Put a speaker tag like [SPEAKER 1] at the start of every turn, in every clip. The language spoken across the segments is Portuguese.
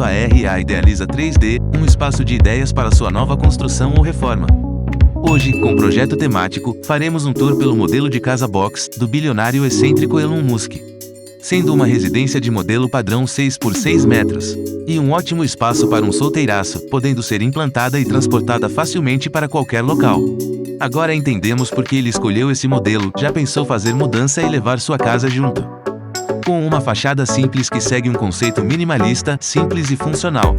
[SPEAKER 1] RA Idealiza 3D, um espaço de ideias para sua nova construção ou reforma. Hoje, com projeto temático, faremos um tour pelo modelo de casa box do bilionário excêntrico Elon Musk. Sendo uma residência de modelo padrão 6 por 6 metros. E um ótimo espaço para um solteiraço, podendo ser implantada e transportada facilmente para qualquer local. Agora entendemos por que ele escolheu esse modelo. Já pensou fazer mudança e levar sua casa junto? Com uma fachada simples que segue um conceito minimalista, simples e funcional.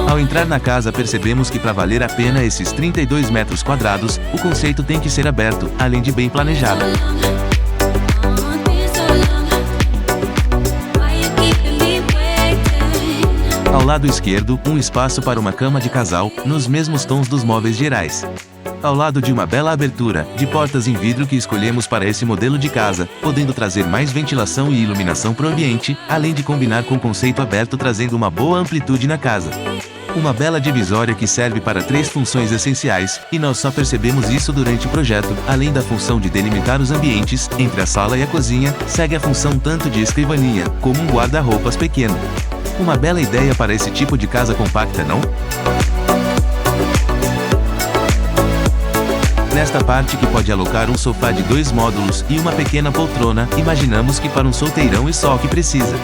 [SPEAKER 1] Ao entrar na casa percebemos que para valer a pena esses 32 metros quadrados, o conceito tem que ser aberto, além de bem planejado. Ao lado esquerdo, um espaço para uma cama de casal, nos mesmos tons dos móveis gerais. Ao lado de uma bela abertura, de portas em vidro que escolhemos para esse modelo de casa, podendo trazer mais ventilação e iluminação para o ambiente, além de combinar com o conceito aberto trazendo uma boa amplitude na casa. Uma bela divisória que serve para 3 funções essenciais, e nós só percebemos isso durante o projeto. Além da função de delimitar os ambientes, entre a sala e a cozinha, segue a função tanto de escrivaninha, como um guarda-roupas pequeno. Uma bela ideia para esse tipo de casa compacta, não? Nesta parte que pode alocar um sofá de 2 módulos e uma pequena poltrona, imaginamos que para um solteirão é só o que precisa.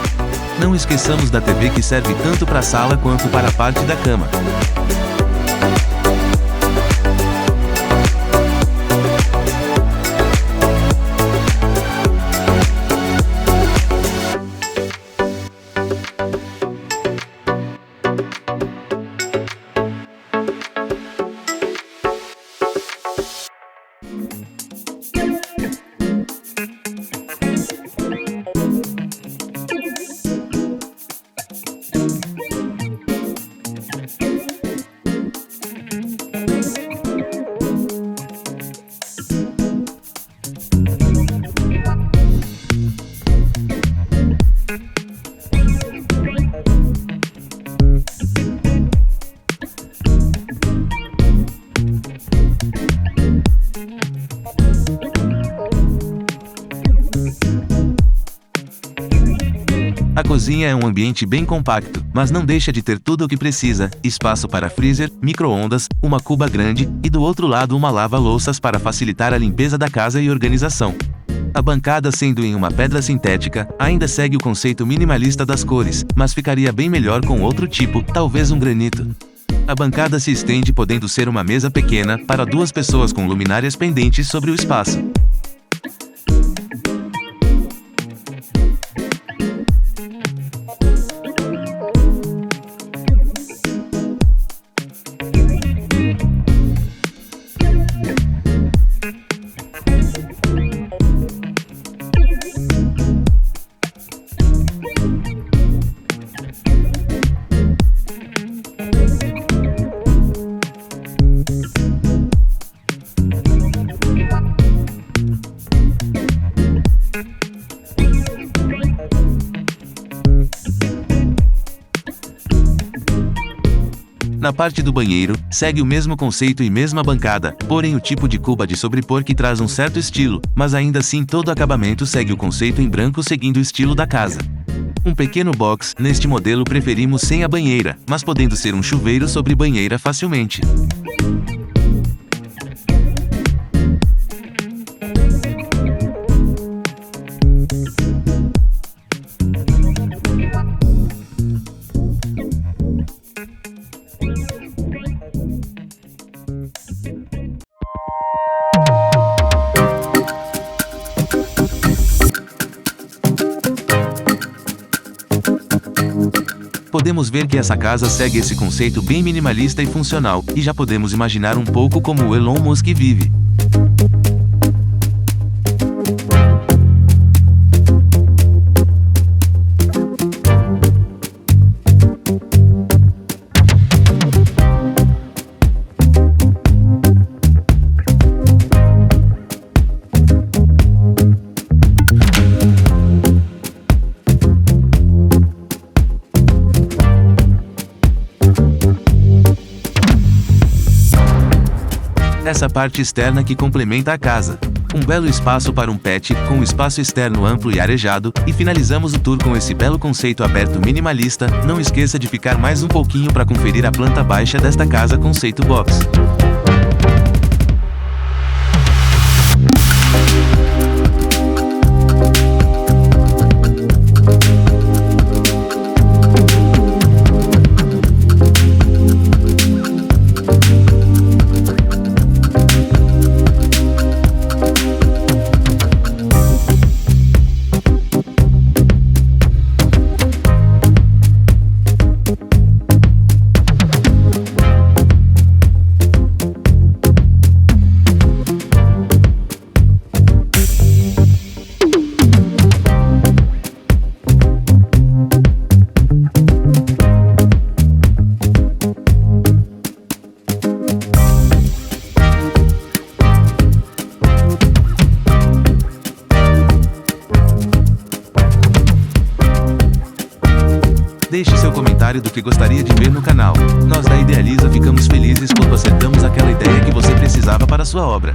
[SPEAKER 1] Não esqueçamos da TV que serve tanto para a sala quanto para a parte da cama. A cozinha é um ambiente bem compacto, mas não deixa de ter tudo o que precisa: espaço para freezer, micro-ondas, uma cuba grande, e do outro lado uma lava-louças para facilitar a limpeza da casa e organização. A bancada, sendo em uma pedra sintética, ainda segue o conceito minimalista das cores, mas ficaria bem melhor com outro tipo, talvez um granito. A bancada se estende, podendo ser uma mesa pequena, para 2 pessoas com luminárias pendentes sobre o espaço. Na parte do banheiro, segue o mesmo conceito e mesma bancada, porém o tipo de cuba de sobrepor que traz um certo estilo, mas ainda assim todo o acabamento segue o conceito em branco seguindo o estilo da casa. Um pequeno box, neste modelo preferimos sem a banheira, mas podendo ser um chuveiro sobre banheira facilmente. Podemos ver que essa casa segue esse conceito bem minimalista e funcional, e já podemos imaginar um pouco como o Elon Musk vive. essa parte externa que complementa a casa. Um belo espaço para um pet, com um espaço externo amplo e arejado, e finalizamos o tour com esse belo conceito aberto minimalista. Não esqueça de ficar mais um pouquinho para conferir a planta baixa desta casa conceito box. Deixe seu comentário do que gostaria de ver no canal. Nós da Idealiza ficamos felizes quando acertamos aquela ideia que você precisava para sua obra.